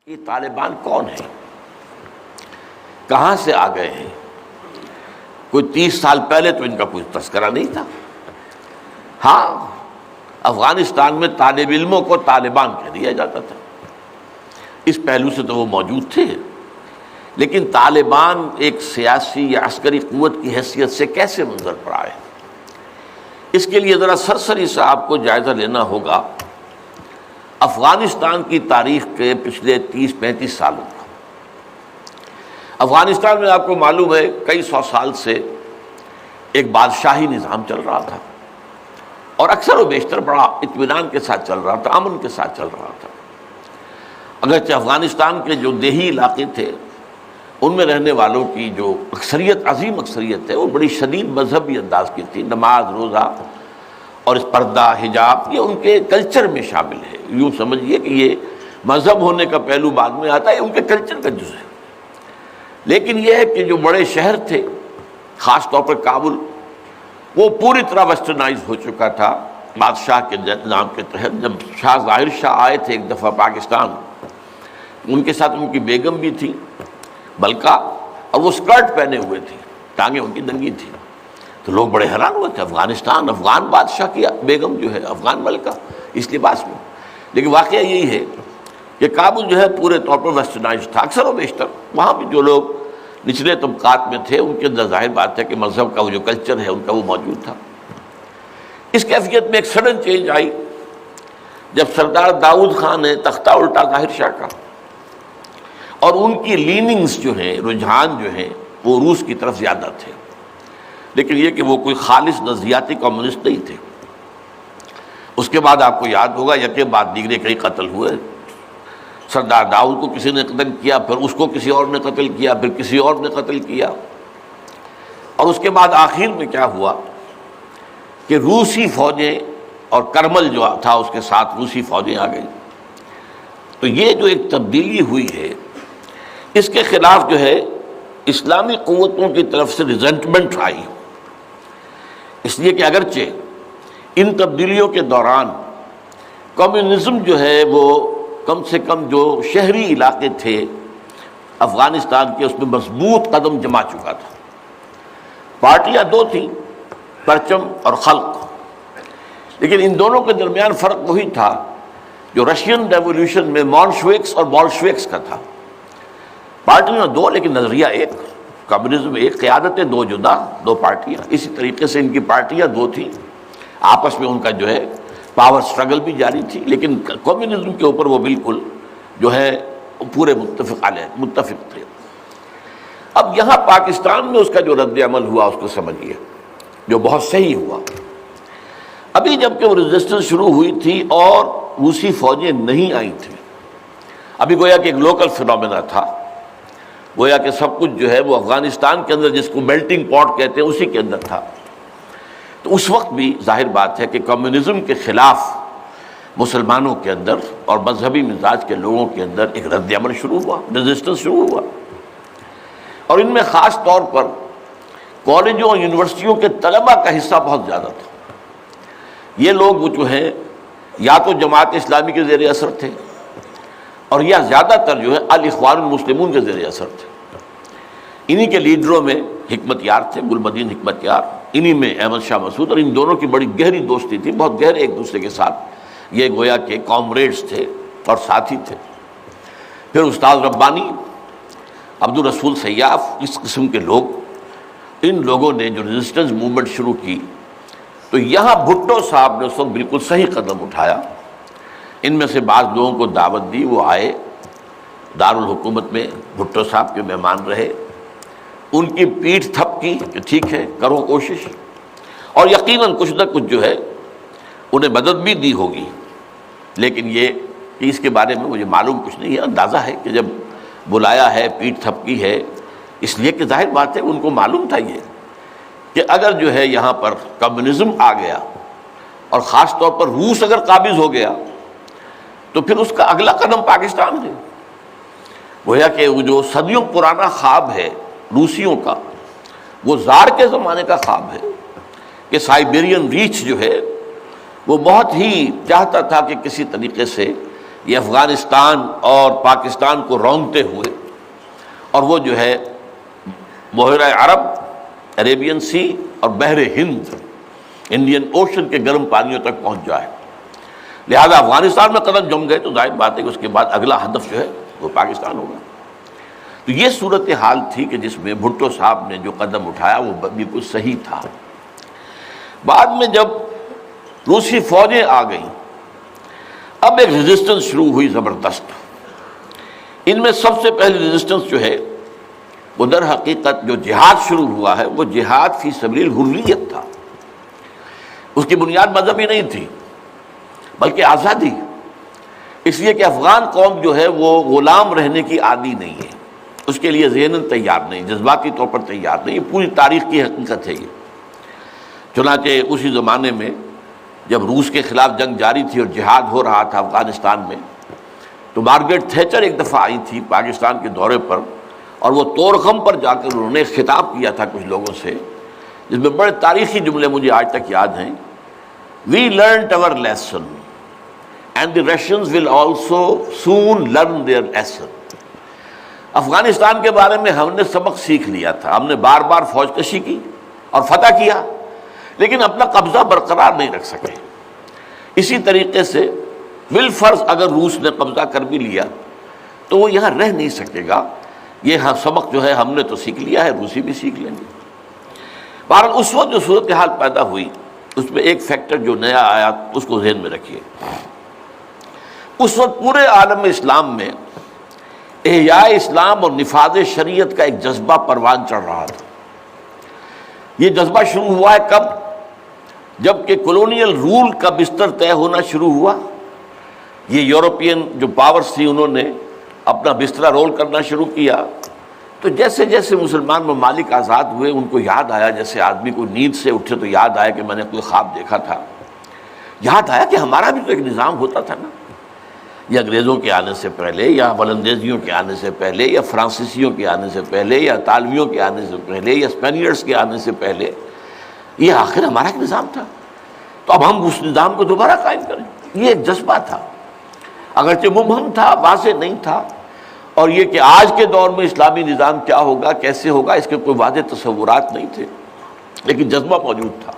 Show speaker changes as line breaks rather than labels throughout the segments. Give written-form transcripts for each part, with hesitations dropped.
یہ طالبان کون ہیں، کہاں سے آ گئے ہیں؟ کوئی 30 سال پہلے تو ان کا کوئی تذکرہ نہیں تھا۔ ہاں، افغانستان میں طالب علموں کو طالبان کہہ دیا جاتا تھا، اس پہلو سے تو وہ موجود تھے، لیکن طالبان ایک سیاسی یا عسکری قوت کی حیثیت سے کیسے منظر پر آئے، اس کے لیے ذرا سرسری سے آپ کو جائزہ لینا ہوگا افغانستان کی تاریخ کے پچھلے 30-35 سالوں کا۔ افغانستان میں آپ کو معلوم ہے کئی سو سال سے ایک بادشاہی نظام چل رہا تھا، اور اکثر و بیشتر بڑا اطمینان کے ساتھ چل رہا تھا، امن کے ساتھ چل رہا تھا۔ اگرچہ افغانستان کے جو دیہی علاقے تھے ان میں رہنے والوں کی جو اکثریت، عظیم اکثریت ہے، وہ بڑی شدید مذہبی انداز کی تھی۔ نماز، روزہ اور اس پردہ، حجاب، یہ ان کے کلچر میں شامل ہے۔ یوں سمجھیے کہ یہ مذہب ہونے کا پہلو بعد میں آتا ہے، ان کے کلچر کا جز ہے۔ لیکن یہ ہے کہ جو بڑے شہر تھے، خاص طور پر کابل، وہ پوری طرح ویسٹرنائز ہو چکا تھا بادشاہ کے نظام کے تحت۔ جب شاہ ظاہر شاہ آئے تھے ایک دفعہ پاکستان، ان کے ساتھ ان کی بیگم بھی تھی ملکہ، اور وہ اسکرٹ پہنے ہوئے تھی، ٹانگیں ان کی ننگی تھی، تو لوگ بڑے حیران ہوئے تھے، افغانستان، افغان بادشاہ کی بیگم جو ہے، افغان ملکہ اس لباس میں۔ لیکن واقعہ یہی ہے کہ کابل جو ہے پورے طور پر ویسٹرنائز تھا، اکثر و بیشتر وہاں بھی جو لوگ نچلے طبقات میں تھے ان کے اندر ظاہر بات ہے کہ مذہب کا وہ جو کلچر ہے ان کا وہ موجود تھا۔ اس کیفیت میں ایک سڈن چینج آئی جب سردار داؤد خان نے تختہ الٹا ظاہر شاہ کا، اور ان کی لیننگز جو ہیں، رجحان جو ہیں، وہ روس کی طرف زیادہ تھے، لیکن یہ کہ وہ کوئی خالص نظریاتی کمیونسٹ نہیں تھے۔ اس کے بعد آپ کو یاد ہوگا یکے بعد دیگرے کئی قتل ہوئے۔ سردار داؤد کو کسی نے قتل کیا، پھر اس کو کسی اور نے قتل کیا، پھر کسی اور نے قتل کیا، اور اس کے بعد آخر میں کیا ہوا کہ روسی فوجیں اور کرمل جو تھا اس کے ساتھ روسی فوجیں آ گئی۔ تو یہ جو ایک تبدیلی ہوئی ہے، اس کے خلاف جو ہے اسلامی قوتوں کی طرف سے ریزنٹمنٹ آئی، اس لیے کہ اگرچہ ان تبدیلیوں کے دوران کمیونزم جو ہے وہ کم سے کم جو شہری علاقے تھے افغانستان کے، اس میں مضبوط قدم جما چکا تھا۔ پارٹیاں دو تھیں، پرچم اور خلق، لیکن ان دونوں کے درمیان فرق وہی تھا جو رشین ریولوشن میں مونشوکس اور بولشوکس کا تھا۔ پارٹیاں دو لیکن نظریہ ایک، کمیونزم ایک، قیادتیں دو جدا، دو پارٹیاں۔ اسی طریقے سے ان کی پارٹیاں دو تھیں، آپس میں ان کا جو ہے پاور سٹرگل بھی جاری تھی، لیکن کمیونزم کے اوپر وہ بالکل جو ہے پورے متفق تھے۔ اب یہاں پاکستان میں اس کا جو رد عمل ہوا اس کو سمجھیے، جو بہت صحیح ہوا۔ ابھی جب کہ وہ ریزسٹنس شروع ہوئی تھی اور روسی فوجیں نہیں آئی تھیں، ابھی گویا کہ ایک لوکل فینومینا تھا، گویا کہ سب کچھ جو ہے وہ افغانستان کے اندر، جس کو میلٹنگ پاٹ کہتے ہیں، اسی کے اندر تھا۔ تو اس وقت بھی ظاہر بات ہے کہ کمیونزم کے خلاف مسلمانوں کے اندر اور مذہبی مزاج کے لوگوں کے اندر ایک رد عمل شروع ہوا، ریزسٹنس شروع ہوا، اور ان میں خاص طور پر کالجوں اور یونیورسٹیوں کے طلباء کا حصہ بہت زیادہ تھا۔ یہ لوگ جو ہیں یا تو جماعت اسلامی کے زیر اثر تھے، اور یا زیادہ تر جو ہے الاخوان المسلمون کے زیر اثر تھے۔ انہی کے لیڈروں میں حکمت یار تھے، گلبدین حکمت یار، انہی میں احمد شاہ مسعود، اور ان دونوں کی بڑی گہری دوستی تھی، بہت گہرے ایک دوسرے کے ساتھ یہ گویا کہ کامریڈز تھے اور ساتھی تھے۔ پھر استاد ربانی، عبدالرسول سیاف، اس قسم کے لوگ، ان لوگوں نے جو ریزسٹنس موومنٹ شروع کی، تو یہاں بھٹو صاحب نے اس وقت بالکل صحیح قدم اٹھایا۔ ان میں سے بعض لوگوں کو دعوت دی، وہ آئے دارالحکومت میں، بھٹو صاحب کے مہمان رہے، ان کی پیٹھ تھپ کی کہ ٹھیک ہے کرو کوشش، اور یقیناً کچھ نہ کچھ جو ہے انہیں مدد بھی دی ہوگی، لیکن یہ کہ اس کے بارے میں مجھے معلوم کچھ نہیں ہے۔ اندازہ ہے کہ جب بلایا ہے، پیٹھ تھپکی ہے، اس لیے کہ ظاہر بات ہے ان کو معلوم تھا یہ کہ اگر جو ہے یہاں پر کمیونزم آ گیا اور خاص طور پر روس اگر قابض ہو گیا تو پھر اس کا اگلا قدم پاکستان ہے۔ گویا کہ وہ جو صدیوں پرانا خواب ہے روسیوں کا، وہ زار کے زمانے کا خواب ہے کہ سائبیرین ریچ جو ہے وہ بہت ہی چاہتا تھا کہ کسی طریقے سے یہ افغانستان اور پاکستان کو رونگتے ہوئے، اور وہ جو ہے بحیرہ عرب، عریبین سی اور بحر ہند، انڈین اوشن کے گرم پانیوں تک پہنچ جائے۔ لہذا افغانستان میں قدم جم گئے تو ظاہر بات ہے کہ اس کے بعد اگلا ہدف جو ہے وہ پاکستان ہوگا۔ تو یہ صورتحال تھی کہ جس میں بھٹو صاحب نے جو قدم اٹھایا وہ بالکل صحیح تھا۔ بعد میں جب روسی فوجیں آ گئیں، اب ایک ریزسٹنس شروع ہوئی زبردست۔ ان میں سب سے پہلی ریزسٹنس جو ہے وہ در حقیقت جو جہاد شروع ہوا ہے وہ جہاد فی سبیل الحریت تھا۔ اس کی بنیاد مذہبی نہیں تھی بلکہ آزادی، اس لیے کہ افغان قوم جو ہے وہ غلام رہنے کی عادی نہیں ہے، اس کے لیے ذہناً تیار نہیں، جذباتی طور پر تیار نہیں، یہ پوری تاریخ کی حقیقت ہے یہ۔ چنانچہ اسی زمانے میں جب روس کے خلاف جنگ جاری تھی اور جہاد ہو رہا تھا افغانستان میں، تو مارگریٹ تھیچر ایک دفعہ آئی تھی پاکستان کے دورے پر، اور وہ طورخم پر جا کر انہوں نے خطاب کیا تھا کچھ لوگوں سے، جس میں بڑے تاریخی جملے مجھے آج تک یاد ہیں۔ We learnt our lesson and the Russians will also soon learn their lesson۔ Afghanistan کے بارے میں ہم نے سبق سیکھ لیا تھا، ہم نے بار بار فوج کشی کی اور فتح کیا لیکن اپنا قبضہ برقرار نہیں رکھ سکے۔ اسی طریقے سے بالفرض اگر روس نے قبضہ کر بھی لیا تو وہ یہاں رہ نہیں سکے گا۔ یہ سبق جو ہے ہم نے تو سیکھ لیا ہے، روسی بھی سیکھ لیں گے۔ بہرحال اس وقت جو صورتحال پیدا ہوئی اس میں ایک فیکٹر جو نیا آیا اس کو ذہن میں رکھیے۔ اس وقت پورے عالم اسلام میں احیاء اسلام اور نفاذ شریعت کا ایک جذبہ پروان چڑھ رہا تھا۔ یہ جذبہ شروع ہوا ہے کب؟ جب کہ کولونیل رول کا بستر طے ہونا شروع ہوا۔ یہ یورپین جو پاورز تھی انہوں نے اپنا بستر رول کرنا شروع کیا، تو جیسے جیسے مسلمان ممالک آزاد ہوئے ان کو یاد آیا، جیسے آدمی کو نیند سے اٹھے تو یاد آیا کہ میں نے کوئی خواب دیکھا تھا، یاد آیا کہ ہمارا بھی تو ایک نظام ہوتا تھا نا، یا انگریزوں کے آنے سے پہلے، یا ولندیزیوں کے آنے سے پہلے، یا فرانسیسیوں کے آنے سے پہلے، یا اطالویوں کے آنے سے پہلے، یا اسپینیئرز کے آنے سے پہلے، یہ آخر ہمارا ایک نظام تھا، تو اب ہم اس نظام کو دوبارہ قائم کریں۔ یہ ایک جذبہ تھا، اگرچہ مبہم تھا، واضح نہیں تھا، اور یہ کہ آج کے دور میں اسلامی نظام کیا ہوگا، کیسے ہوگا، اس کے کوئی واضح تصورات نہیں تھے، لیکن جذبہ موجود تھا۔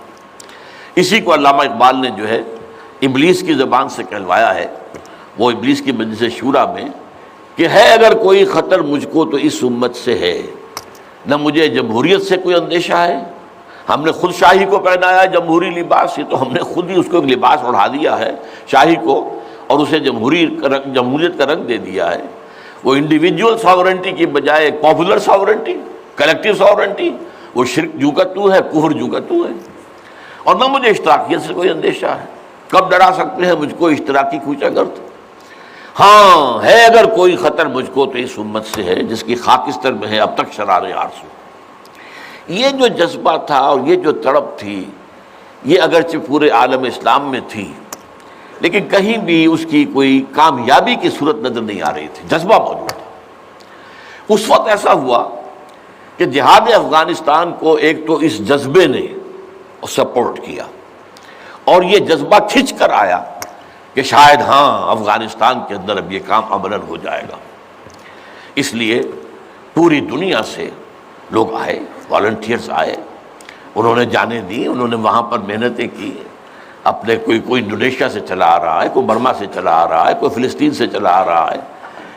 اسی کو علامہ اقبال نے جو ہے ابلیس کی زبان سے کہلوایا ہے، وہ ابلیس کی مجلس شورا میں، کہ ہے اگر کوئی خطر مجھ کو تو اس امت سے ہے، نہ مجھے جمہوریت سے کوئی اندیشہ ہے، ہم نے خود شاہی کو پہنایا جمہوری لباس، یہ تو ہم نے خود ہی اس کو ایک لباس اڑا دیا ہے شاہی کو، اور اسے جمہوریت کا رنگ دے دیا ہے۔ وہ انڈیویجول ساورنٹی کی بجائے ایک پاپولر ساورنٹی، کلیکٹیو ساورنٹی، وہ شرک جو کا تو ہے، کفر جو کا تو ہے، اور نہ مجھے اشتراکیت سے کوئی اندیشہ ہے۔ کب ڈرا سکتے ہیں مجھ کو اشتراکی کوچہ گرد؟ ہاں ہے اگر کوئی خطر مجھ کو تو اس امت سے ہے جس کی خاکستر میں ہے اب تک شرار آرزو۔ یہ جو جذبہ تھا اور یہ جو تڑپ تھی، یہ اگرچہ پورے عالم اسلام میں تھی لیکن کہیں بھی اس کی کوئی کامیابی کی صورت نظر نہیں آ رہی تھی، جذبہ موجود تھا۔ اس وقت ایسا ہوا کہ جہاد افغانستان کو ایک تو اس جذبے نے سپورٹ کیا، اور یہ جذبہ کھنچ کر آیا کہ شاید ہاں افغانستان کے اندر اب یہ کام عملاً ہو جائے گا۔ اس لیے پوری دنیا سے لوگ آئے، والنٹیئرز آئے، انہوں نے جانیں دی، انہوں نے وہاں پر محنتیں کی، اپنے کوئی انڈونیشیا سے چلا آ رہا ہے، کوئی برما سے چلا آ رہا ہے، کوئی فلسطین سے چلا آ رہا ہے،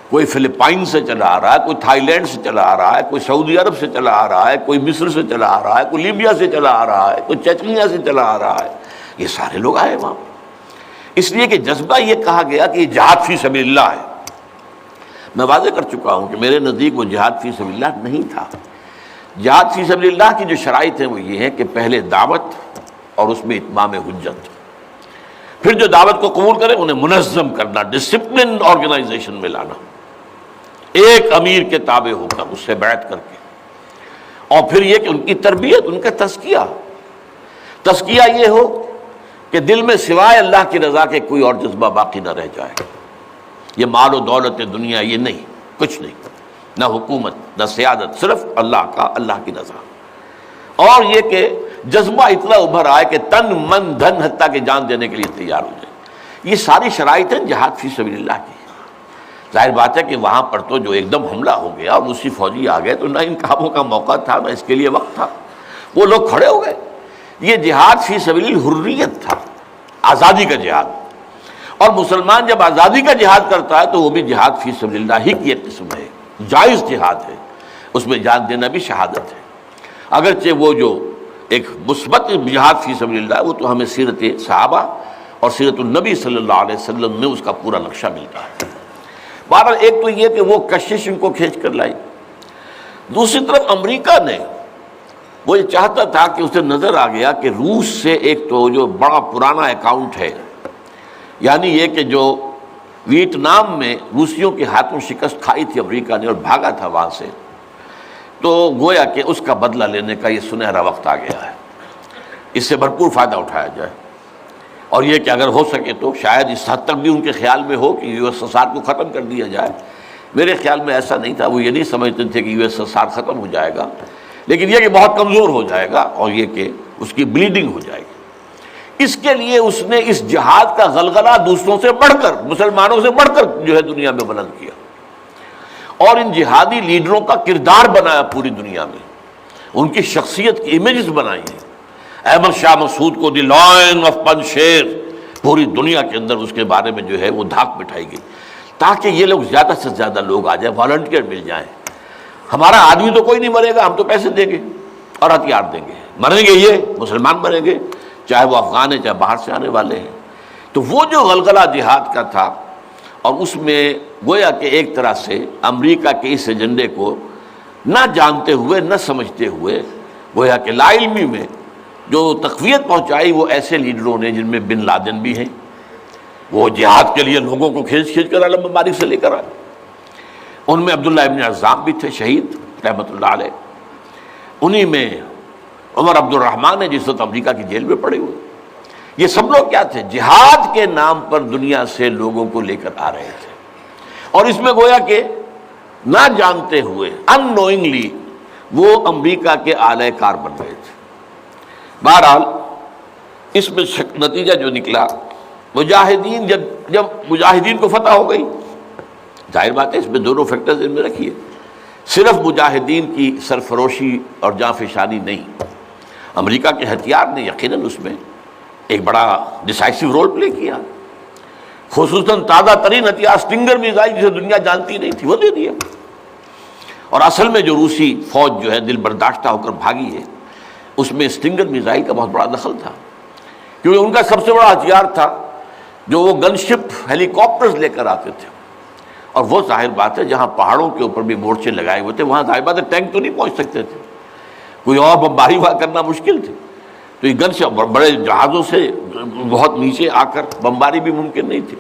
کوئی فلپائن سے چلا آ رہا ہے، کوئی تھائی لینڈ سے چلا آ رہا ہے، کوئی سعودی عرب سے چلا آ رہا ہے، کوئی مصر سے چلا آ رہا ہے، کوئی لیبیا سے چلا آ رہا ہے، کوئی چچنیا سے چلا آ رہا ہے، یہ سارے لوگ آئے وہاں، اس لیے کہ جذبہ یہ کہا گیا کہ یہ جہاد فی سبیل اللہ ہے۔ میں واضح کر چکا ہوں کہ میرے نزدیک وہ جہاد فی سبیل اللہ نہیں تھا۔ جہاد فی سبیل اللہ کی جو شرائط ہیں وہ یہ ہے کہ پہلے دعوت اور اس میں اتمام حجت، پھر جو دعوت کو قبول کرے انہیں منظم کرنا، ڈسپلن آرگنائزیشن میں لانا، ایک امیر کے تابع ہو کر، اس سے بیعت کر کے، اور پھر یہ کہ ان کی تربیت، ان کا تزکیہ یہ ہو کہ دل میں سوائے اللہ کی رضا کے کوئی اور جذبہ باقی نہ رہ جائے۔ یہ مال و دولت دنیا یہ نہیں، کچھ نہیں، نہ حکومت نہ سیادت، صرف اللہ کی رضا، اور یہ کہ جذبہ اتنا ابھر آئے کہ تن من دھن حتیٰ کہ جان دینے کے لیے تیار ہو جائے۔ یہ ساری شرائط ہیں جہاد فی سبیل اللہ کی۔ ظاہر بات ہے کہ وہاں پر تو جو ایک دم حملہ ہو گیا اور روسی فوجی آ گئے تو نہ ان کاموں کا موقع تھا نہ اس کے لیے وقت تھا، وہ لوگ کھڑے ہو گئے۔ یہ جہاد فی سبیل الحریت تھا، آزادی کا جہاد، اور مسلمان جب آزادی کا جہاد کرتا ہے تو وہ بھی جہاد فی سبیل اللہ ہی کی ایک قسم ہے، جائز جہاد ہے، اس میں جان دینا بھی شہادت ہے۔ اگرچہ وہ جو ایک مثبت جہاد فی سبیل اللہ وہ تو ہمیں سیرت صحابہ اور سیرت النبی صلی اللہ علیہ وسلم میں اس کا پورا نقشہ ملتا ہے۔ بہرحال ایک تو یہ کہ وہ کشش ان کو کھینچ کر لائی، دوسری طرف امریکہ نے وہ یہ چاہتا تھا کہ اسے نظر آ گیا کہ روس سے ایک تو جو بڑا پرانا اکاؤنٹ ہے، یعنی یہ کہ جو ویتنام میں روسیوں کے ہاتھوں شکست کھائی تھی امریکہ نے اور بھاگا تھا وہاں سے، تو گویا کہ اس کا بدلہ لینے کا یہ سنہرا وقت آ گیا ہے، اس سے بھرپور فائدہ اٹھایا جائے، اور یہ کہ اگر ہو سکے تو شاید اس حد تک بھی ان کے خیال میں ہو کہ یو ایس ایس آر کو ختم کر دیا جائے۔ میرے خیال میں ایسا نہیں تھا، وہ یہ نہیں سمجھتے تھے کہ یو ایس ایس آر ختم ہو جائے گا، لیکن یہ کہ بہت کمزور ہو جائے گا اور یہ کہ اس کی بلیڈنگ ہو جائے گی۔ اس کے لیے اس نے اس جہاد کا غلغلہ دوسروں سے بڑھ کر، مسلمانوں سے بڑھ کر جو ہے دنیا میں بلند کیا، اور ان جہادی لیڈروں کا کردار بنایا پوری دنیا میں، ان کی شخصیت کی امیجز بنائی ہیں۔ احمد شاہ مسعود کو دی لائن آف پنشیر پوری دنیا کے اندر اس کے بارے میں جو ہے وہ دھاک بٹھائی گئی، تاکہ یہ لوگ زیادہ سے زیادہ لوگ آ جائیں، والنٹیئر مل جائیں۔ ہمارا آدمی تو کوئی نہیں مرے گا، ہم تو پیسے دیں گے اور ہتھیار دیں گے، مریں گے یہ مسلمان مریں گے، چاہے وہ افغان ہیں چاہے باہر سے آنے والے ہیں۔ تو وہ جو غلغلہ جہاد کا تھا، اور اس میں گویا کہ ایک طرح سے امریکہ کے اس ایجنڈے کو نہ جانتے ہوئے نہ سمجھتے ہوئے گویا کہ لا علمی میں جو تقویت پہنچائی وہ ایسے لیڈروں نے جن میں بن لادن بھی ہیں، وہ جہاد کے لیے لوگوں کو کھینچ کر علم مبارک سے لے کر آئے، ان میں عبداللہ ابن عزام بھی تھے شہید رحمۃ اللہ علیہ، انہی میں عمر عبد الرحمن ہے جس وقت امریکہ کی جیل میں پڑے ہوئے۔ یہ سب لوگ کیا تھے؟ جہاد کے نام پر دنیا سے لوگوں کو لے کر آ رہے تھے، اور اس میں گویا کہ نہ جانتے ہوئے ان نوئنگلی وہ امریکہ کے اعلی کار بن رہے تھے۔ بہرحال اس میں نتیجہ جو نکلا، مجاہدین جب مجاہدین کو فتح ہو گئی، ظاہر بات ہے اس میں دونوں فیکٹرز ان میں رکھیے، صرف مجاہدین کی سرفروشی اور جاں فشانی نہیں، امریکہ کے ہتھیار نے یقیناً اس میں ایک بڑا ڈیسائسو رول پلے کیا، خصوصاً تازہ ترین ہتھیار اسٹنگر میزائل جسے دنیا جانتی نہیں تھی وہ دے دیا، اور اصل میں جو روسی فوج جو ہے دل برداشتہ ہو کر بھاگی ہے اس میں اسٹنگر میزائل کا بہت بڑا دخل تھا، کیونکہ ان کا سب سے بڑا ہتھیار تھا جو وہ گن شپ ہیلی کاپٹرز لے کر آتے تھے، اور وہ ظاہر بات ہے جہاں پہاڑوں کے اوپر بھی مورچے لگائے ہوئے تھے وہاں ظاہر بات ہے ٹینک تو نہیں پہنچ سکتے تھے، کوئی اور بمباری وہاں کرنا مشکل تھی، تو یہ گن شپ بڑے جہازوں سے بہت نیچے آ کر بمباری بھی ممکن نہیں تھی،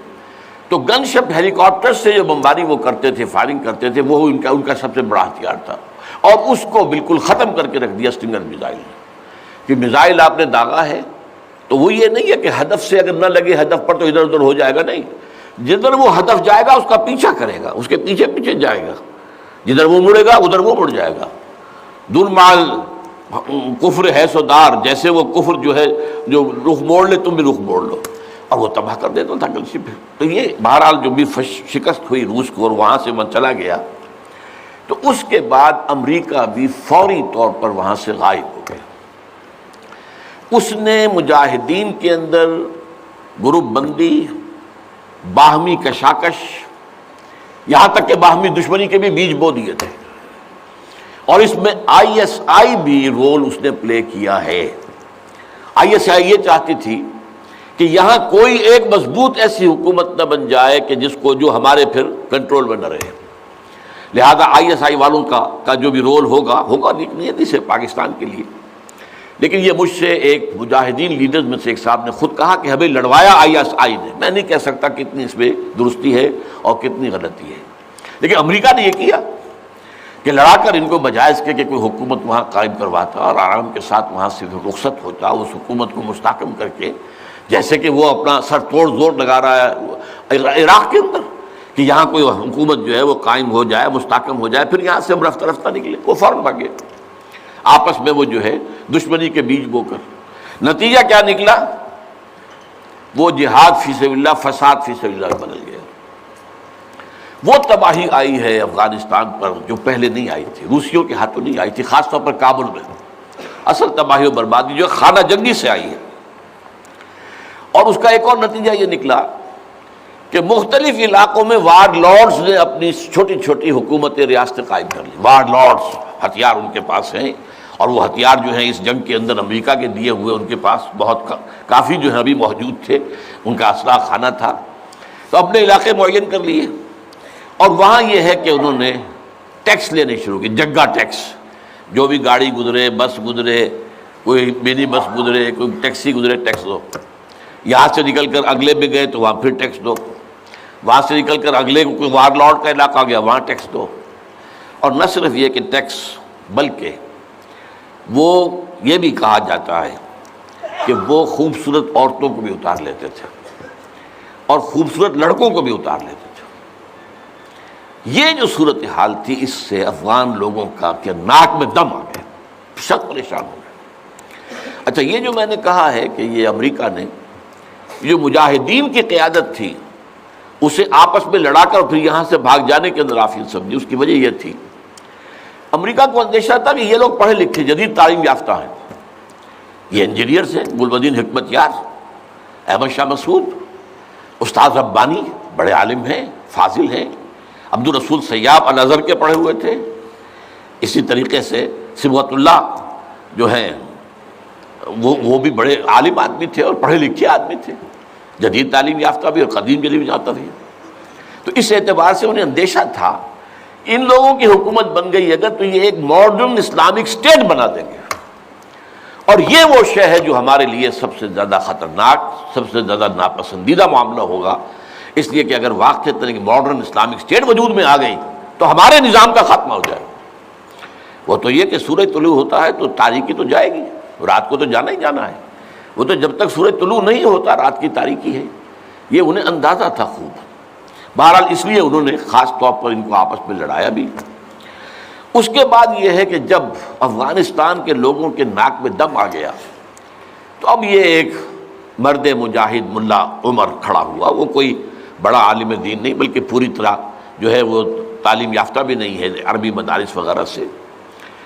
تو گن شپ ہیلی کاپٹر سے جو بمباری وہ کرتے تھے، فائرنگ کرتے تھے، وہ ان کا سب سے بڑا ہتھیار تھا، اور اس کو بالکل ختم کر کے رکھ دیا اسٹنگر میزائل نے، کہ میزائل آپ نے داغا ہے تو وہ یہ نہیں ہے کہ ہدف سے اگر نہ لگے ہدف پر تو ادھر ادھر ہو جائے گا، نہیں، جدھر وہ ہدف جائے گا اس کا پیچھا کرے گا، اس کے پیچھے پیچھے جائے گا، جدھر وہ مڑے گا ادھر وہ مڑ جائے گا۔ دون مال کفر ہے سودار، جیسے وہ کفر جو ہے جو رخ موڑ لے تم بھی رخ موڑ لو، اور وہ تباہ کر دیتا تھا گن شپ۔ تو یہ بہرحال جو بھی شکست ہوئی روس کو اور وہاں سے من چلا گیا، تو اس کے بعد امریکہ بھی فوری طور پر وہاں سے غائب ہو گیا۔ اس نے مجاہدین کے اندر گروپ بندی، باہمی کشاکش، یہاں تک کہ باہمی دشمنی کے بھی بیج بو دیے تھے، اور اس میں آئی ایس آئی بھی رول اس نے پلے کیا ہے۔ آئی ایس آئی یہ چاہتی تھی کہ یہاں کوئی ایک مضبوط ایسی حکومت نہ بن جائے کہ جس کو جو ہمارے پھر کنٹرول میں نہ رہے، لہذا آئی ایس آئی والوں کا جو بھی رول ہوگا نیتی سے پاکستان کے لیے۔ لیکن یہ مجھ سے ایک مجاہدین لیڈرز میں سے ایک صاحب نے خود کہا کہ ہمیں لڑوایا آئی ایس آئی نے، میں نہیں کہہ سکتا کتنی اس میں درستی ہے اور کتنی غلطی ہے، لیکن امریکہ نے یہ کیا کہ لڑا کر ان کو بجائے اس کے کہ کوئی حکومت وہاں قائم کرواتا اور آرام کے ساتھ وہاں سے رخصت ہوتا، اس حکومت کو مستحکم کر کے، جیسے کہ وہ اپنا سر توڑ زور لگا رہا ہے عراق کے اندر کہ یہاں کوئی حکومت جو ہے وہ قائم ہو جائے، مستحکم ہو جائے، پھر یہاں سے ہم رفتہ رفتہ نکلے، وہ فوراً بھاگے آپس میں وہ جو ہے دشمنی کے بیج بو کر۔ نتیجہ کیا نکلا؟ وہ جہاد فی سبیل اللہ فساد فی سبیل اللہ بدل گیا۔ وہ تباہی آئی ہے افغانستان پر جو پہلے نہیں آئی تھی، روسیوں کے ہاتھوں نہیں آئی تھی، خاص طور پر کابل میں اصل تباہی و بربادی جو خانہ جنگی سے آئی ہے۔ اور اس کا ایک اور نتیجہ یہ نکلا کہ مختلف علاقوں میں وار لارڈز نے اپنی چھوٹی چھوٹی حکومتیں ریاستیں قائم کر لی۔ وار لارڈز، ہتھیار ان کے پاس ہیں، اور وہ ہتھیار جو ہیں اس جنگ کے اندر امریکہ کے دیے ہوئے ان کے پاس بہت کافی جو ہے ابھی موجود تھے، ان کا اسلحہ خانہ تھا، تو اپنے علاقے معین کر لیے۔ اور وہاں یہ ہے کہ انہوں نے ٹیکس لینے شروع کی، جگہ ٹیکس، جو بھی گاڑی گزرے، بس گزرے، کوئی منی بس گزرے، کوئی ٹیکسی گزرے، ٹیکس دو۔ یہاں سے نکل کر اگلے میں گئے تو وہاں پھر ٹیکس دو، وہاں سے نکل کر اگلے کوئی وار لارڈ کا علاقہ گیا وہاں ٹیکس دو۔ اور نہ صرف یہ کہ ٹیکس، بلکہ وہ یہ بھی کہا جاتا ہے کہ وہ خوبصورت عورتوں کو بھی اتار لیتے تھے اور خوبصورت لڑکوں کو بھی اتار لیتے تھے۔ یہ جو صورتحال تھی، اس سے افغان لوگوں کا کہ ناک میں دم آ گیا، سخت پریشان ہو گئے۔ اچھا، یہ جو میں نے کہا ہے کہ یہ امریکہ نے جو مجاہدین کی قیادت تھی اسے آپس میں لڑا کر پھر یہاں سے بھاگ جانے کے اندر آفیل سمجھی، اس کی وجہ یہ تھی امریکہ کو اندیشہ تھا کہ یہ لوگ پڑھے لکھے جدید تعلیم یافتہ ہیں، یہ انجینئرز ہیں، گلبدین حکمت یار، احمد شاہ مسعود، استاد ربانی بڑے عالم ہیں، فاضل ہیں، عبد الرسول سیاب الازہر کے پڑھے ہوئے تھے، اسی طریقے سے صبغت اللہ جو ہیں وہ بھی بڑے عالم آدمی تھے اور پڑھے لکھے آدمی تھے، جدید تعلیم یافتہ بھی اور قدیم جدید یافتہ بھی۔ تو اس اعتبار سے انہیں اندیشہ تھا ان لوگوں کی حکومت بن گئی اگر تو یہ ایک ماڈرن اسلامک اسٹیٹ بنا دیں گے، اور یہ وہ شے ہے جو ہمارے لیے سب سے زیادہ خطرناک، سب سے زیادہ ناپسندیدہ معاملہ ہوگا، اس لیے کہ اگر واقعتاً ایک ماڈرن اسلامک اسٹیٹ وجود میں آ گئی تو ہمارے نظام کا خاتمہ ہو جائے۔ وہ تو یہ کہ سورج طلوع ہوتا ہے تو تاریکی تو جائے گی، رات کو تو جانا ہی جانا ہے، وہ تو جب تک سورج طلوع نہیں ہوتا رات کی تاریکی ہے، یہ انہیں اندازہ تھا خوب۔ بہرحال اس لیے انہوں نے خاص طور پر ان کو آپس میں لڑایا بھی۔ اس کے بعد یہ ہے کہ جب افغانستان کے لوگوں کے ناک میں دم آ گیا تو اب یہ ایک مرد مجاہد ملا عمر کھڑا ہوا، وہ کوئی بڑا عالم دین نہیں بلکہ پوری طرح جو ہے وہ تعلیم یافتہ بھی نہیں ہے، عربی مدارس وغیرہ سے،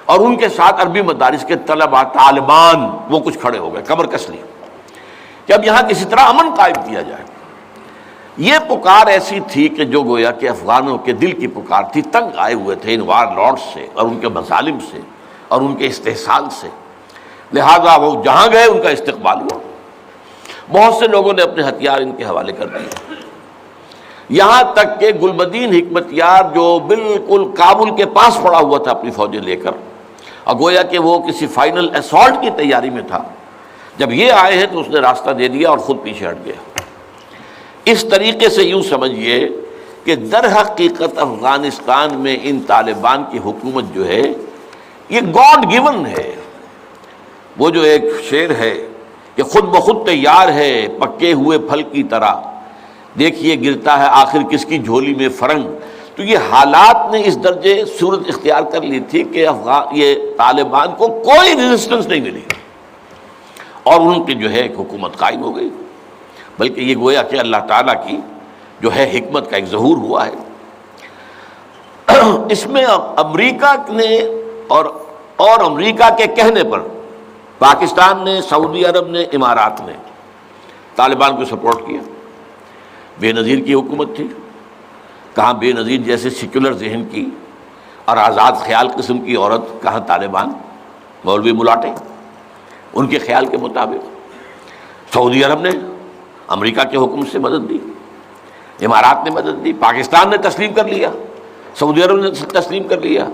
اور ان کے ساتھ عربی مدارس کے طلباء طالبان وہ کچھ کھڑے ہو گئے، کمر کس لی کہ اب یہاں کسی طرح امن قائم کیا جائے۔ یہ پکار ایسی تھی کہ جو گویا کہ افغانوں کے دل کی پکار تھی، تنگ آئے ہوئے تھے ان وار لارڈ سے اور ان کے مظالم سے اور ان کے استحصال سے، لہذا وہ جہاں گئے ان کا استقبال ہوا۔ بہت سے لوگوں نے اپنے ہتھیار ان کے حوالے کر دیے، یہاں تک کہ گلبدین حکمت یار جو بالکل کابل کے پاس پڑا ہوا تھا اپنی فوجیں لے کر، اور گویا کہ وہ کسی فائنل اسالٹ کی تیاری میں تھا، جب یہ آئے ہیں تو اس نے راستہ دے دیا اور خود پیچھے ہٹ گیا۔ اس طریقے سے یوں سمجھیے کہ در حقیقت افغانستان میں ان طالبان کی حکومت جو ہے یہ گاڈ گیون ہے۔ وہ جو ایک شعر ہے کہ خود بخود تیار ہے پکے ہوئے پھل کی طرح، دیکھیے گرتا ہے آخر کس کی جھولی میں فرنگ۔ تو یہ حالات نے اس درجے صورت اختیار کر لی تھی کہ یہ طالبان کو کوئی ریزسٹنس نہیں ملی اور ان کی جو ہے ایک حکومت قائم ہو گئی، بلکہ یہ گویا کہ اللہ تعالیٰ کی جو ہے حکمت کا ایک ظہور ہوا ہے۔ اس میں امریکہ نے اور امریکہ کے کہنے پر پاکستان نے، سعودی عرب نے، امارات نے طالبان کو سپورٹ کیا۔ بے نظیر کی حکومت تھی، کہاں بے نظیر جیسے سیکولر ذہن کی اور آزاد خیال قسم کی عورت، کہاں طالبان مولوی ملاٹے ان کے خیال کے مطابق۔ سعودی عرب نے امریکہ کے حکم سے مدد دی، امارات نے مدد دی، پاکستان نے تسلیم کر لیا، سعودی عرب نے تسلیم کر لیا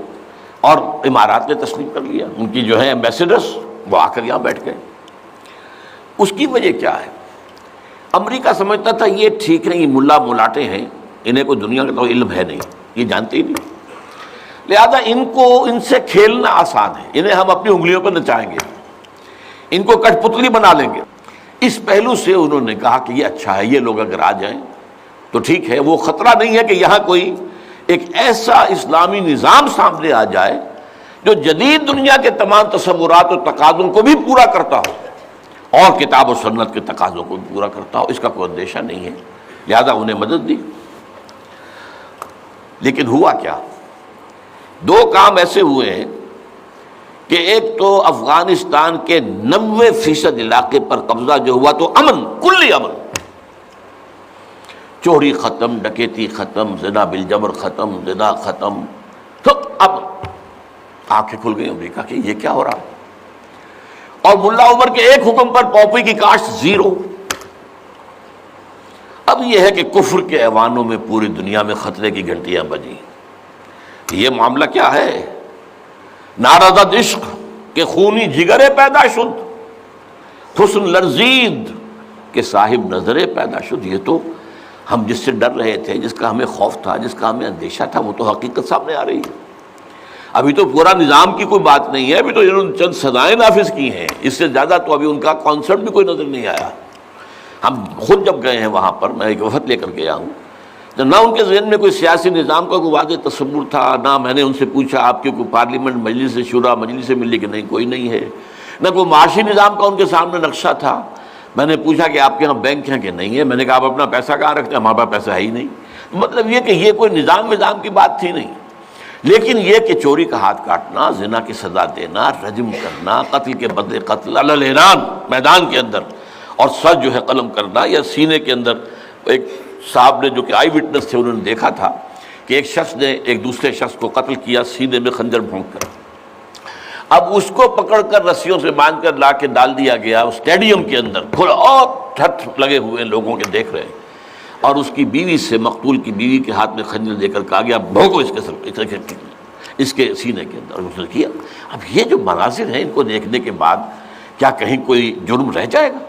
اور امارات نے تسلیم کر لیا۔ ان کی جو ہے ایمبیسڈرز وہ آ کر یہاں بیٹھ گئے۔ اس کی وجہ کیا ہے؟ امریکہ سمجھتا تھا یہ ٹھیک نہیں، ملا ملاٹے ہیں، انہیں کوئی دنیا کا تو علم ہے نہیں، یہ جانتے ہی نہیں، لہذا ان سے کھیلنا آسان ہے، انہیں ہم اپنی انگلیوں پر نچائیں گے، ان کو کٹ پتلی بنا لیں گے۔ اس پہلو سے انہوں نے کہا کہ یہ اچھا ہے، یہ لوگ اگر آ جائیں تو ٹھیک ہے، وہ خطرہ نہیں ہے کہ یہاں کوئی ایک ایسا اسلامی نظام سامنے آ جائے جو جدید دنیا کے تمام تصورات و تقاضوں کو بھی پورا کرتا ہو اور کتاب و سنت کے تقاضوں کو بھی پورا کرتا ہو، اس کا کوئی اندیشہ نہیں ہے، لہذا انہیں مدد دی۔ لیکن ہوا کیا؟ دو کام ایسے ہوئے ہیں کہ ایک تو افغانستان کے 90% علاقے پر قبضہ جو ہوا تو امن، کلی امن، چوری ختم، ڈکیتی ختم، زنا بالجبر ختم، زنا ختم، تو اب آنکھیں کھل گئی امریکہ کی یہ کیا ہو رہا ہے؟ اور ملا عمر کے ایک حکم پر پاپی کی کاشت زیرو۔ اب یہ ہے کہ کفر کے ایوانوں میں پوری دنیا میں خطرے کی گھنٹیاں بجیں۔ یہ معاملہ کیا ہے؟ نارضت عشق کے خونی جگرے پیدا شد، حسن لرزید کے صاحب نظرے پیدا شد۔ یہ تو ہم جس سے ڈر رہے تھے، جس کا ہمیں خوف تھا، جس کا ہمیں اندیشہ تھا، وہ تو حقیقت سامنے آ رہی ہے۔ ابھی تو پورا نظام کی کوئی بات نہیں ہے، ابھی تو انہوں نے چند سزائیں نافذ کی ہیں، اس سے زیادہ تو ابھی ان کا کانسیپٹ بھی کوئی نظر نہیں آیا۔ ہم خود جب گئے ہیں وہاں پر، میں ایک وفد لے کر گیا ہوں، تو نہ ان کے ذہن میں کوئی سیاسی نظام کا کوئی واضح تصور تھا، نہ میں نے ان سے پوچھا آپ کی کوئی پارلیمنٹ، مجلس شورا، مجلس ملی کہ نہیں کوئی نہیں ہے، نہ کوئی معاشی نظام کا ان کے سامنے نقشہ تھا۔ میں نے پوچھا کہ آپ کے یہاں بینک ہیں کہ نہیں ہے، میں نے کہا آپ اپنا پیسہ کہاں رکھتے ہیں؟ ہمارے پاس پیسہ ہے ہی نہیں۔ مطلب یہ کہ یہ کوئی نظام کی بات تھی نہیں، لیکن یہ کہ چوری کا ہاتھ کاٹنا، زنا کی سزا دینا، رجم کرنا، قتل کے بدلے قتل علی الاعلان میدان کے اندر، اور سر جو ہے قلم کرنا یا سینے کے اندر۔ ایک صاحب نے جو کہ آئی وٹنس تھے، انہوں نے دیکھا تھا کہ ایک شخص نے ایک دوسرے شخص کو قتل کیا سینے میں خنجر بھونک کر۔ اب اس کو پکڑ کر رسیوں سے باندھ کر لا کے ڈال دیا گیا اسٹیڈیم کے اندر، کھلا اور ہتھ لگے ہوئے لوگوں کے دیکھ رہے ہیں، اور اس کی بیوی سے، مقتول کی بیوی کے ہاتھ میں خنجر دے کر کہا گیا بھونکو اس کے سر، اس کے سینے کے اندر، اور اس نے کیا۔ اب یہ جو مناظر ہیں، ان کو دیکھنے کے بعد کیا کہیں کوئی جرم رہ جائے گا؟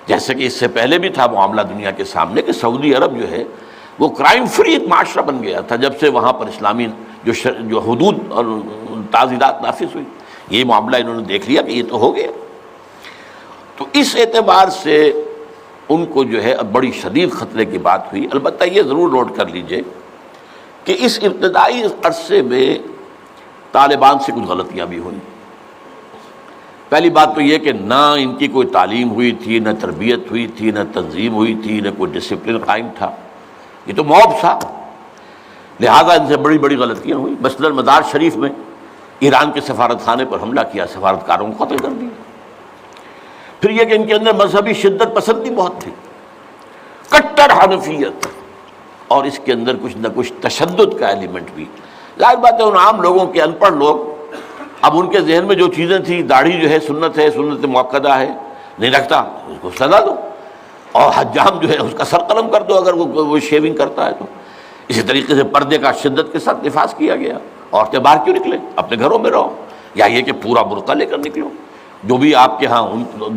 جیسے کہ اس سے پہلے بھی تھا معاملہ دنیا کے سامنے کہ سعودی عرب جو ہے وہ کرائم فری ایک معاشرہ بن گیا تھا جب سے وہاں پر اسلامی جو حدود اور تعزیرات نافذ ہوئی۔ یہ معاملہ انہوں نے دیکھ لیا کہ یہ تو ہو گیا، تو اس اعتبار سے ان کو جو ہے اب بڑی شدید خطرے کی بات ہوئی۔ البتہ یہ ضرور نوٹ کر لیجئے کہ اس ابتدائی عرصے میں طالبان سے کچھ غلطیاں بھی ہوئیں۔ پہلی بات تو یہ کہ نہ ان کی کوئی تعلیم ہوئی تھی، نہ تربیت ہوئی تھی، نہ تنظیم ہوئی تھی، نہ کوئی ڈسپلن قائم تھا، یہ تو موب تھا، لہذا ان سے بڑی بڑی غلطیاں ہوئیں۔ مثلا مزار شریف میں ایران کے سفارت خانے پر حملہ کیا، سفارتکاروں کو قتل کر دیا۔ پھر یہ کہ ان کے اندر مذہبی شدت پسندی بہت تھی، کٹر حنفیت، اور اس کے اندر کچھ نہ کچھ تشدد کا ایلیمنٹ بھی۔ ظاہر بات ہے ان عام لوگوں کے ان پڑھ لوگ، اب ان کے ذہن میں جو چیزیں تھیں، داڑھی جو ہے سنت موقدہ ہے، نہیں رکھتا اس کو سزا دو، اور حجام جو ہے اس کا سر قلم کر دو اگر وہ شیونگ کرتا ہے تو۔ اسی طریقے سے پردے کا شدت کے ساتھ نفاذ کیا گیا، عورتیں باہر کیوں نکلیں، اپنے گھروں میں رہو، یا یہ کہ پورا برقع لے کر نکلو۔ جو بھی آپ کے ہاں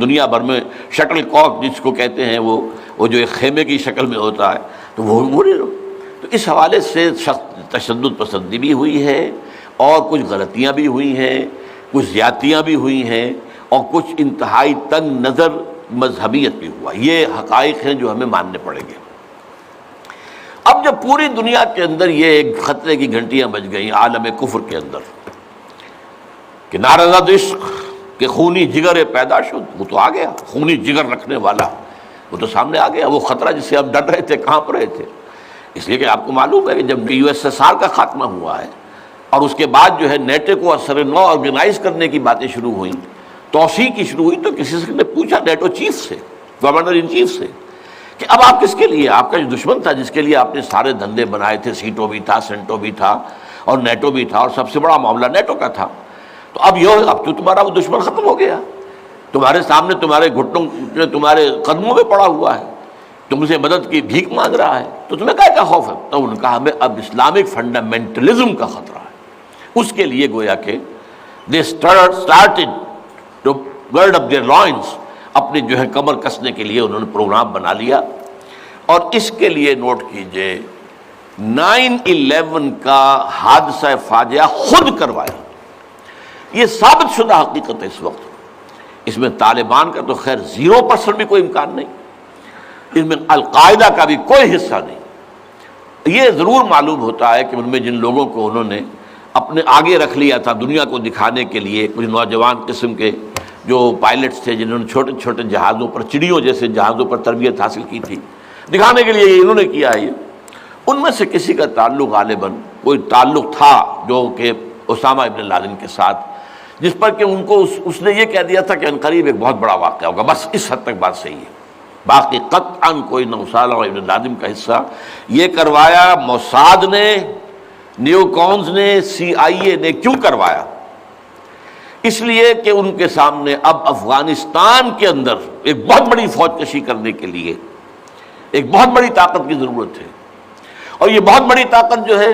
دنیا بھر میں شٹل کاک جس کو کہتے ہیں، وہ جو ایک خیمے کی شکل میں ہوتا ہے، تو وہ نہیں رہو۔ تو اس حوالے سے تشدد پسندی بھی ہوئی ہے، اور کچھ غلطیاں بھی ہوئی ہیں، کچھ زیادتیاں بھی ہوئی ہیں، اور کچھ انتہائی تنگ نظر مذہبیت بھی ہوا۔ یہ حقائق ہیں جو ہمیں ماننے پڑیں گے۔ اب جب پوری دنیا کے اندر یہ ایک خطرے کی گھنٹیاں بج گئیں عالم کفر کے اندر کہ نارضت عشق کہ خونی جگر پیدا شد، وہ تو آ گیا، خونی جگر رکھنے والا وہ تو سامنے آ گیا، وہ خطرہ جس سے ہم ڈر رہے تھے، کہاں پر رہے تھے۔ اس لیے کہ آپ کو معلوم ہے کہ جب USSR کا خاتمہ ہوا ہے اور اس کے بعد جو ہے نیٹو کو اثر نو آرگنائز کرنے کی باتیں شروع ہوئیں، توسیع کی شروع ہوئی، تو کسی سے نے پوچھا نیٹو چیف سے، گورنر ان چیف سے، کہ اب آپ کس کے لیے، آپ کا جو دشمن تھا جس کے لیے آپ نے سارے دھندے بنائے تھے، سیٹو بھی تھا، سینٹو بھی تھا، اور نیٹو بھی تھا، اور سب سے بڑا معاملہ نیٹو کا تھا، تو اب تو تمہارا وہ دشمن ختم ہو گیا، تمہارے سامنے تمہارے گھٹنوں تمہارے قدموں میں پڑا ہوا ہے، تم سے مدد کی بھیک مانگ رہا ہے، تو تمہیں کیا خوف ہے؟ تو انہوں نے کہا ہمیں اب اسلامک فنڈامنٹلزم کا خطرہ ہے۔ اس کے لیے گویا کہ they started to gird up their loins، اپنے جو ہے کمر کسنے کے لیے انہوں نے پروگرام بنا لیا۔ اور اس کے لیے نوٹ کیجئے 9/11 کا حادثہ فاجعہ خود کروایا، یہ ثابت شدہ حقیقت ہے۔ اس وقت اس میں طالبان کا تو خیر 0% بھی کوئی امکان نہیں، اس میں القاعدہ کا بھی کوئی حصہ نہیں۔ یہ ضرور معلوم ہوتا ہے کہ ان میں جن لوگوں کو انہوں نے اپنے آگے رکھ لیا تھا دنیا کو دکھانے کے لیے، کچھ نوجوان قسم کے جو پائلٹس تھے جنہوں نے چھوٹے چھوٹے جہازوں پر، چڑیوں جیسے جہازوں پر تربیت حاصل کی تھی، دکھانے کے لیے انہوں نے کیا ہے یہ، ان میں سے کسی کا تعلق غالباً کوئی تعلق تھا جو کہ اسامہ ابن لادن کے ساتھ، جس پر کہ ان کو اس نے یہ کہہ دیا تھا کہ عنقریب ایک بہت بڑا واقعہ ہوگا، بس اس حد تک بات صحیح ہے، باقی قطعاً کوئی نہ اسامہ ابن لادن کا حصہ۔ یہ کروایا موساد نے، نیو کونز نے، CIA نے۔ کیوں کروایا؟ اس لیے کہ ان کے سامنے اب افغانستان کے اندر ایک بہت بڑی فوج کشی کرنے کے لیے ایک بہت بڑی طاقت کی ضرورت ہے، اور یہ بہت بڑی طاقت جو ہے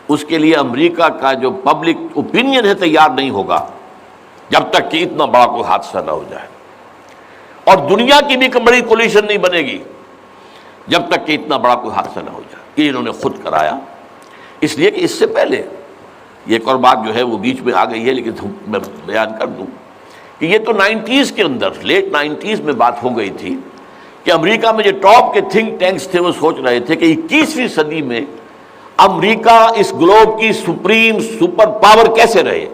اس کے لیے امریکہ کا جو پبلک اوپینین ہے تیار نہیں ہوگا جب تک کہ اتنا بڑا کوئی حادثہ نہ ہو جائے، اور دنیا کی بھی بڑی کولیشن نہیں بنے گی جب تک کہ اتنا بڑا کوئی حادثہ نہ ہو جائے۔ یہ انہوں نے خود کرایا، اس لیے کہ اس سے پہلے یہ ایک اور بات جو ہے وہ بیچ میں آ گئی ہے لیکن میں بیان کر دوں کہ یہ تو 90s کے اندر، لیٹ 90s میں بات ہو گئی تھی کہ امریکہ میں جو ٹاپ کے تھنک ٹینکس تھے وہ سوچ رہے تھے کہ 21ویں صدی میں امریکہ اس گلوب کی سپریم سپر پاور کیسے رہے،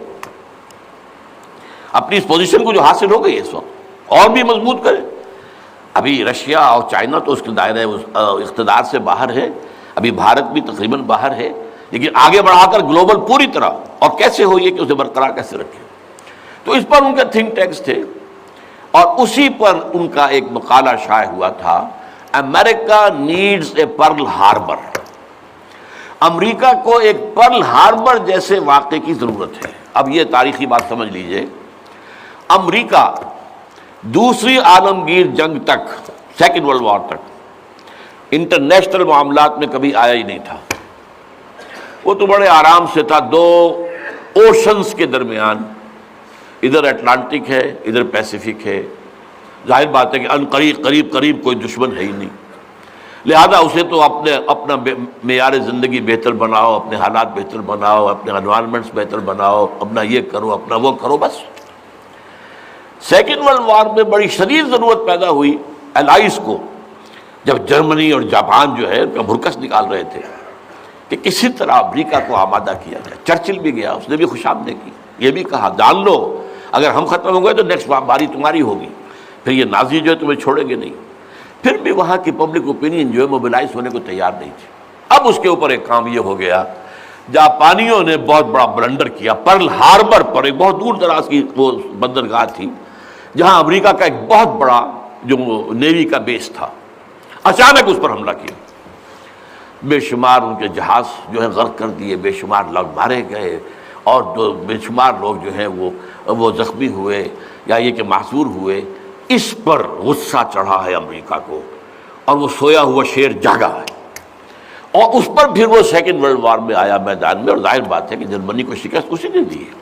اپنی اس پوزیشن کو جو حاصل ہو گئی اس وقت اور بھی مضبوط کرے۔ ابھی رشیا اور چائنا تو اس کے دائرے اقتدار سے باہر ہے، ابھی بھارت بھی تقریباً باہر ہے، لیکن آگے بڑھا کر گلوبل پوری طرح، اور کیسے ہو یہ کہ اسے برقرار کیسے رکھے۔ تو اس پر ان کے تھنک ٹینکس تھے، اور اسی پر ان کا ایک مقالہ شائع ہوا تھا، امریکہ نیڈز اے پرل ہاربر۔ امریکہ کو ایک پرل ہاربر جیسے واقعے کی ضرورت ہے۔ اب یہ تاریخی بات سمجھ لیجئے، امریکہ دوسری عالمگیر جنگ تک، سیکنڈ ورلڈ وار تک انٹرنیشنل معاملات میں کبھی آیا ہی نہیں تھا۔ وہ تو بڑے آرام سے تھا، دو اوشنز کے درمیان، ادھر اٹلانٹک ہے ادھر پیسیفک ہے، ظاہر بات ہے کہ ان قریب کوئی دشمن ہے ہی نہیں، لہذا اسے تو اپنا معیار زندگی بہتر بناؤ، اپنے حالات بہتر بناؤ، اپنے انوائرمنٹس بہتر بناؤ، اپنا یہ کرو اپنا وہ کرو، بس۔ سیکنڈ ورلڈ وار میں بڑی شدید ضرورت پیدا ہوئی الائز کو، جب جرمنی اور جاپان جو ہے ان کا بھرکس نکال رہے تھے کہ کسی طرح امریکہ کو آمادہ کیا جائے۔ چرچل بھی گیا، اس نے بھی خوش آمدید کی، یہ بھی کہا جان لو اگر ہم ختم ہو گئے تو نیکسٹ باری تمہاری ہوگی، پھر یہ نازی جو ہے تمہیں چھوڑیں گے نہیں۔ پھر بھی وہاں کی پبلک اوپینین جو ہے موبلائز ہونے کو تیار نہیں تھی۔ اب اس کے اوپر ایک کام یہ ہو گیا، جاپانیوں نے بہت بڑا بلنڈر کیا، پرل ہاربر پر، ایک بہت دور دراز کی وہ بندرگاہ تھی جہاں امریکہ کا ایک بہت بڑا جو نیوی کا بیس تھا، اچانک اس پر حملہ کیا، بے شمار ان کے جہاز جو ہے غرق کر دیے، بے شمار لوگ مارے گئے، اور بے شمار لوگ جو ہیں وہ زخمی ہوئے یا یہ کہ معذور ہوئے۔ اس پر غصہ چڑھا ہے امریکہ کو، اور وہ سویا ہوا شیر جاگا ہے، اور اس پر پھر وہ سیکنڈ ورلڈ وار میں آیا میدان میں، اور ظاہر بات ہے کہ جرمنی کو شکست اسی نے دی ہے،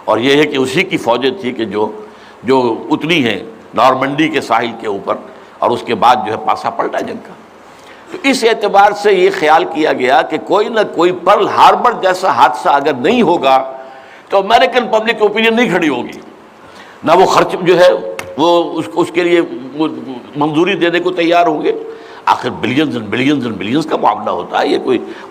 اور یہ ہے کہ اسی کی فوجیں تھی کہ جو اتنی ہیں نارمنڈی کے ساحل کے اوپر، اور اس کے بعد جو ہے پاسا پلٹا جنگ کا۔ تو اس اعتبار سے یہ خیال کیا گیا کہ کوئی نہ کوئی پرل ہاربر جیسا حادثہ اگر نہیں ہوگا تو امریکن پبلک اوپینین نہیں کھڑی ہوگی، نہ وہ خرچ جو ہے وہ اس کے لیے وہ منظوری دینے کو تیار ہوں گے۔ آخر billions and billions and billions کا معاملہ ہوتا ہے، یہ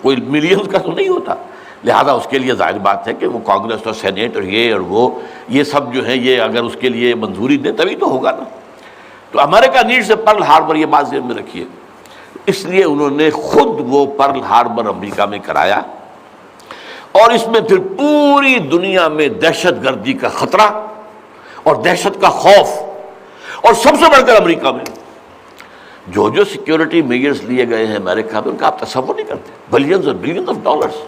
کوئی ملینز کا تو نہیں ہوتا، لہذا اس کے لیے ظاہر بات ہے کہ وہ کانگریس اور سینیٹ اور یہ سب جو ہے یہ اگر اس کے لیے منظوری دیں تبھی تو ہوگا نا۔ تو امریکہ نیڈ سے پرل ہاربر، یہ بات ذہن میں رکھیے، اس لیے انہوں نے خود وہ پرل ہاربر امریکہ میں کرایا، اور اس میں پھر پوری دنیا میں دہشت گردی کا خطرہ اور دہشت کا خوف، اور سب سے بڑھ کر امریکہ میں جو سیکیورٹی میجرز لیے گئے ہیں امریکہ میں، ان کا آپ تصور نہیں کرتے، بلینز اور بلینز آف ڈالرز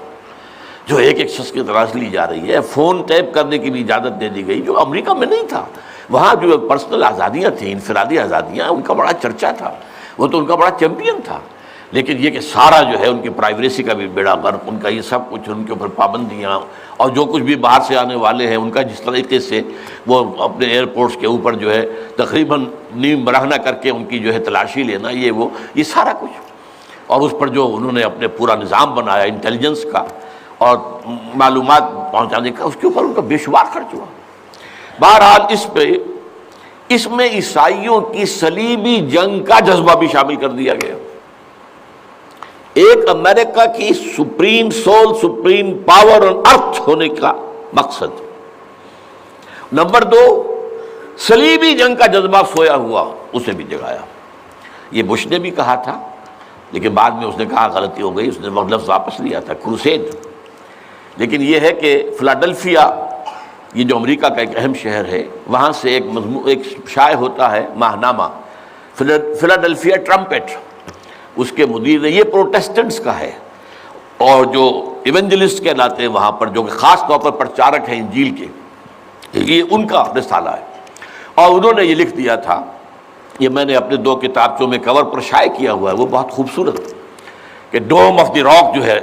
جو ایک شخص کی طرح سے لی جا رہی ہے، فون ٹیپ کرنے کی بھی اجازت دے دی گئی جو امریکہ میں نہیں تھا۔ وہاں جو پرسنل آزادیاں تھیں، انفرادی آزادیاں، ان کا بڑا چرچا تھا، وہ تو ان کا بڑا چیمپئن تھا، لیکن یہ کہ سارا جو ہے ان کی پرائیویسی کا بھی بیڑا غرق، ان کا یہ سب کچھ، ان کے اوپر پابندیاں، اور جو کچھ بھی باہر سے آنے والے ہیں ان کا جس طریقے سے وہ اپنے ایئرپورٹس کے اوپر جو ہے تقریباً نیم برہنہ کر کے ان کی جو ہے تلاشی لینا، یہ سارا کچھ، اور اس پر جو انہوں نے اپنے پورا نظام بنایا انٹیلیجنس کا اور معلومات پہنچانے کا، اس کے اوپر ان کا بے شمار خرچ ہوا۔ بہرحال اس میں عیسائیوں کی صلیبی جنگ کا جذبہ بھی شامل کر دیا گیا۔ ایک امریکہ کی سپریم پاور آن ارتھ ہونے کا مقصد، نمبر 2 صلیبی جنگ کا جذبہ سویا ہوا، اسے بھی جگایا۔ یہ بش نے بھی کہا تھا لیکن بعد میں اس نے کہا غلطی ہو گئی، اس نے وہ لفظ واپس لیا تھا، کروسیڈ۔ لیکن یہ ہے کہ فلاڈلفیا، یہ جو امریکہ کا ایک اہم شہر ہے، وہاں سے ایک شائع ہوتا ہے ماہنامہ فلاڈلفیا ٹرمپٹ، اس کے مدیر نے، یہ پروٹیسٹنٹس کا ہے، اور جو ایونجلسٹ کہلاتے ہیں وہاں پر، جو کہ خاص طور پر پرچارک ہیں انجیل کے، یہ ان کا رسالہ ہے۔ اور انہوں نے یہ لکھ دیا تھا، یہ میں نے اپنے 2 کتابچوں میں کور پر شائع کیا ہوا ہے، وہ بہت خوبصورت، کہ ڈوم آف دی راک جو ہے،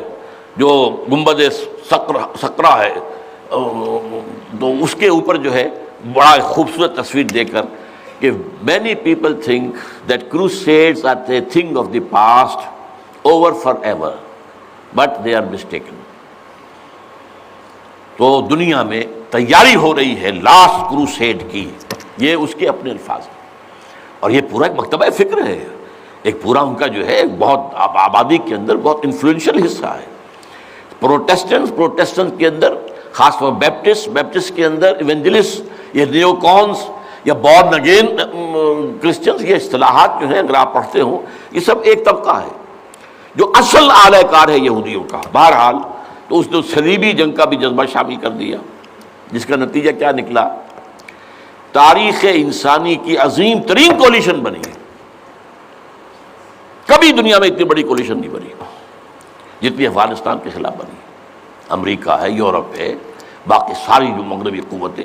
جو گنبد سقرا ہے، تو اس کے اوپر جو ہے بڑا خوبصورت تصویر دے کر کہ many people think that crusades are a thing of the past, over forever, but they are mistaken۔ تو دنیا میں تیاری ہو رہی ہے لاسٹ کروسیڈ کی، یہ اس کے اپنے الفاظ ہیں، اور یہ پورا ایک مکتبہ فکر ہے، ایک پورا ان کا جو ہے بہت آبادی کے اندر بہت انفلوئنشل حصہ ہے۔ پروٹیسٹنٹ کے اندر خاص طور بیپٹسٹ کے اندر ایونجلسٹ، یہ نیو کونس یا بورن اگین کرسچنز، یہ اصطلاحات جو ہیں اگر آپ پڑھتے ہوں، یہ سب ایک طبقہ ہے جو اصل اعلی کار ہے یہودیوں کا۔ بہرحال تو اس نے صلیبی جنگ کا بھی جذبہ شامل کر دیا، جس کا نتیجہ کیا نکلا؟ تاریخ انسانی کی عظیم ترین کولیشن بنی ہے۔ کبھی دنیا میں اتنی بڑی کولیشن نہیں بنی جتنی افغانستان کے خلاف بنی۔ امریکہ ہے، یورپ ہے، باقی ساری جو مغربی قوتیں